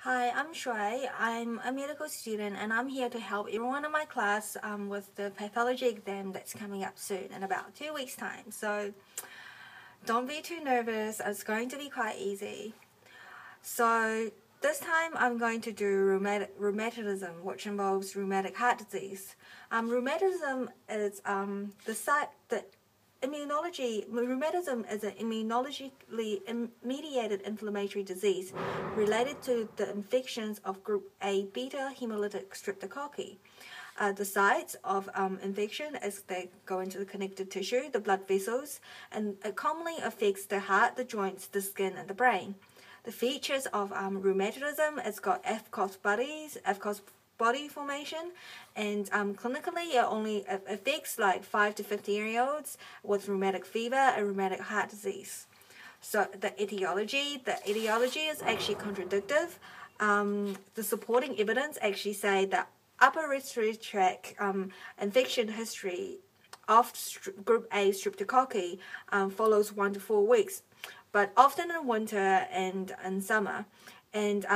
Hi, I'm Shuai. I'm a medical student and I'm here to help everyone in my class with the pathology exam that's coming up soon in about 2 weeks' time. So don't be too nervous, it's going to be quite easy. So this time I'm going to do rheumatism, which involves rheumatic heart disease. Rheumatism is rheumatism is an immunologically mediated inflammatory disease related to the infections of group A beta hemolytic streptococcal. The sites of infection as they go into the connective tissue, the blood vessels, and it commonly affects the heart, the joints, the skin, and the brain. The features of rheumatism, it's got F-cos body formation, and clinically it only affects like 5 to 15-year-olds with rheumatic fever and rheumatic heart disease. So the etiology is actually contradictive. The supporting evidence actually say that upper respiratory tract infection history of group A streptococcal follows 1 to 4 weeks, but often in winter and in summer. And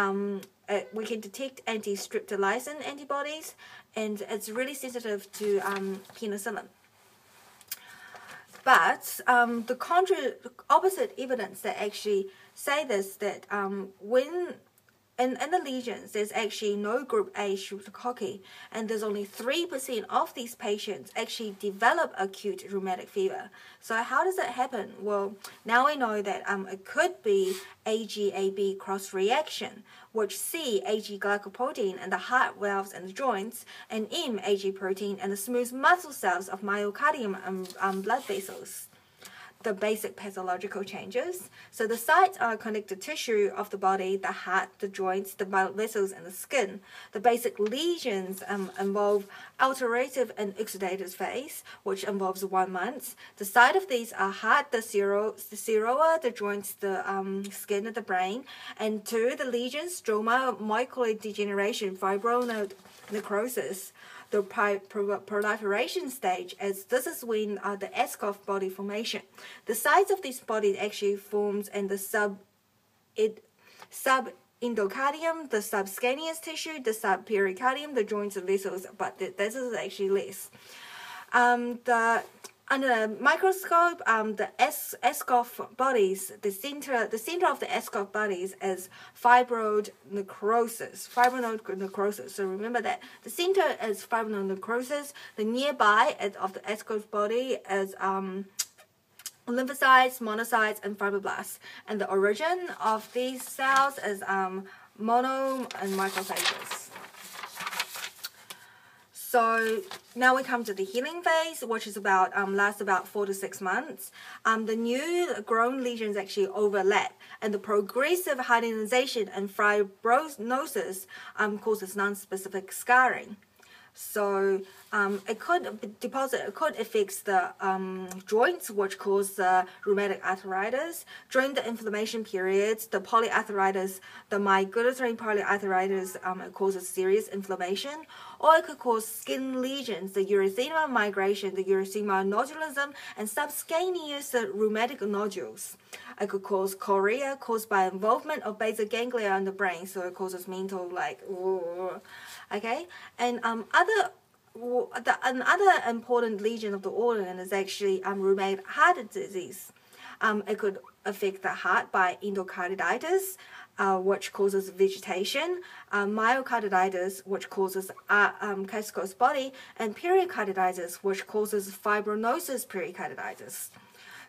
we can detect anti-streptolysin antibodies, and it's really sensitive to penicillin. But the opposite evidence that actually say this, that when in the lesions, there's actually no group A streptococcal, and there's only 3% of these patients actually develop acute rheumatic fever. So how does that happen? Well, now we know that it could be AG-AB cross-reaction, which C, Ag glycoprotein in the heart valves and the joints, and M, Ag protein in the smooth muscle cells of myocardium and blood vessels. The basic pathological changes. So the sites are connective tissue of the body, the heart, the joints, the blood vessels, and the skin. The basic lesions involve ulcerative and exudative phase, which involves 1 month. The site of these are heart, the seroa, the joints, the skin, and the brain. And 2, the lesions, stroma, myocardial degeneration, fibronode necrosis. The proliferation stage, as this is when the Askov body formation. The size of these bodies actually forms in the subendocardium, the subcutaneous tissue, the subpericardium, the joints and vessels, but this is actually less. Under the microscope, the Askov bodies, the center of the Askov bodies is fibronode necrosis. So remember that the center is fibronode necrosis. The nearby of the Askov body is lymphocytes, monocytes, and fibroblasts. And the origin of these cells is mono and macrophages. So now we come to the healing phase, which is lasts about 4 to 6 months. The new grown lesions actually overlap, and the progressive hyalinization and fibrosis causes non-specific scarring. So it could affect the joints, which cause the rheumatic arthritis. During the inflammation periods, the polyarthritis, the migratory polyarthritis, it causes serious inflammation. Or it could cause skin lesions, the erythema migration, the erythema nodulism, and subcutaneous rheumatic nodules. It could cause chorea caused by involvement of basal ganglia in the brain, so it causes mental okay. And another important lesion of the organ is actually rheumatic heart disease. It could affect the heart by endocarditis, which causes vegetation, myocarditis, which causes Askov body, and pericarditis, which causes fibrosis pericarditis.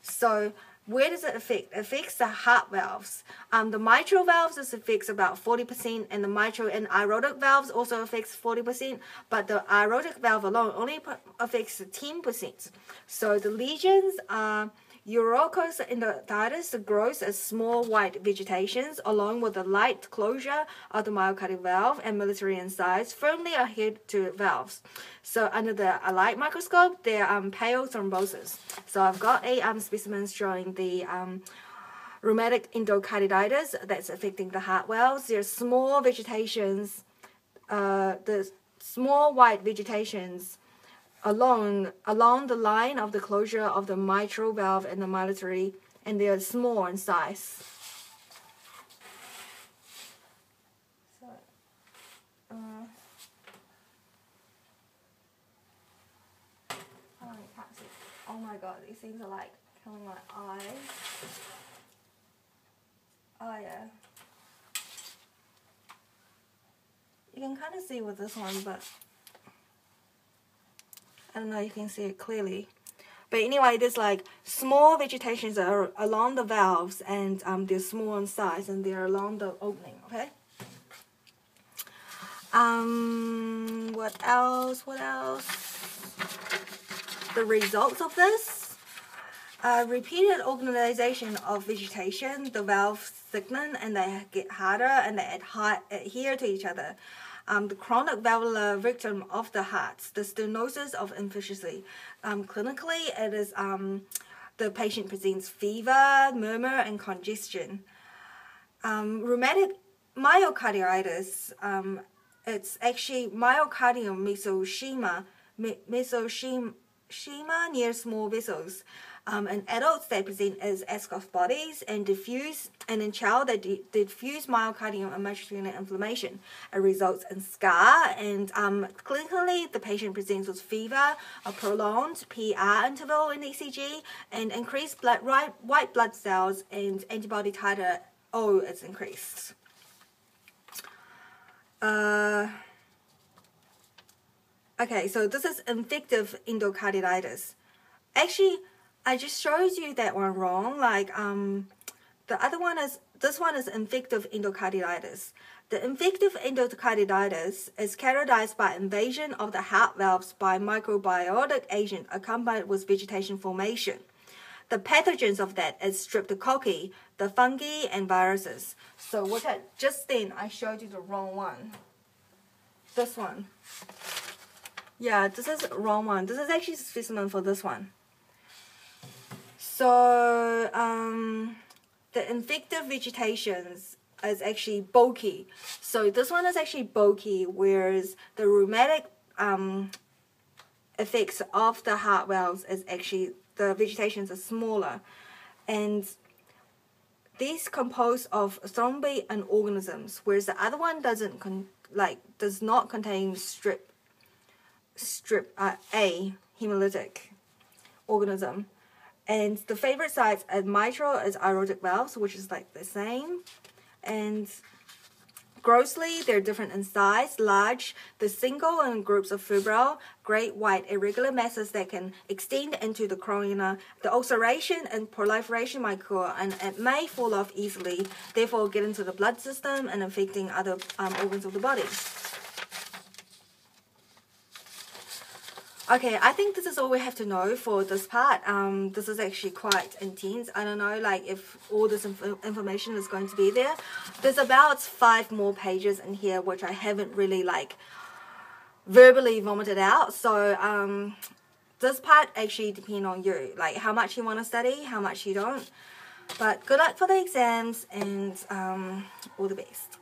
So where does it affect? It affects the heart valves. The mitral valves affects about 40%, and the mitral and aortic valves also affects 40%, but the aortic valve alone only affects 10%. So the lesions are urocos endocarditis grows as small white vegetations along with the light closure of the myocardial valve and military in size, firmly adhered to valves. So under the light microscope, there are pale thrombosis. So I've got a specimen showing the rheumatic endocarditis that's affecting the heart valves. There's small vegetations, the small white vegetations along the line of the closure of the mitral valve and the military, and they are small in size. god, these things are like killing my eyes. Oh yeah. You can kind of see with this one, but I don't know if you can see it clearly. But anyway, there's like small vegetations that are along the valves, and they're small in size, and they're along the opening, okay? What else? What else? The results of this. Repeated organization of vegetation, the valves thicken and they get harder and they adhere to each other. The chronic valvular victim of the heart, the stenosis of insufficiency. Clinically, it is the patient presents fever, murmur, and congestion. Rheumatic myocarditis, it's actually myocardium mesoschema near small vessels. In adults, they present as Ascoff bodies and diffuse, and in child, they diffuse myocardium and myocardial inflammation. It results in scar, and clinically, the patient presents with fever, a prolonged PR interval in ECG, and increased white blood cells, and antibody titer O is increased. Okay, so this is infective endocarditis. Actually, I just showed you that one wrong. Like, the other one is, this one is infective endocarditis. The infective endocarditis is characterized by invasion of the heart valves by microbiotic agent accompanied with vegetation formation. The pathogens of that is streptococcal, the fungi, and viruses. So what just then I showed you the wrong one. This one. Yeah, this is the wrong one. This is actually a specimen for this one. So the infective vegetations is actually bulky. So this one is actually bulky, whereas the rheumatic effects of the heart valves is actually, the vegetations are smaller. And these compose of thrombi and organisms, whereas the other one does not contain strep A hemolytic organism. And the favorite sites at mitral is aortic valves, which is like the same. And grossly, they're different in size, large, the single and groups of febrile, great white irregular masses that can extend into the corona. The ulceration and proliferation might occur, and it may fall off easily, therefore get into the blood system and affecting other organs of the body. Okay, I think this is all we have to know for this part. This is actually quite intense. I don't know, like, if all this information is going to be there. There's about 5 more pages in here which I haven't really, like, verbally vomited out. So, this part actually depends on you. Like, how much you want to study, how much you don't. But good luck for the exams, and all the best.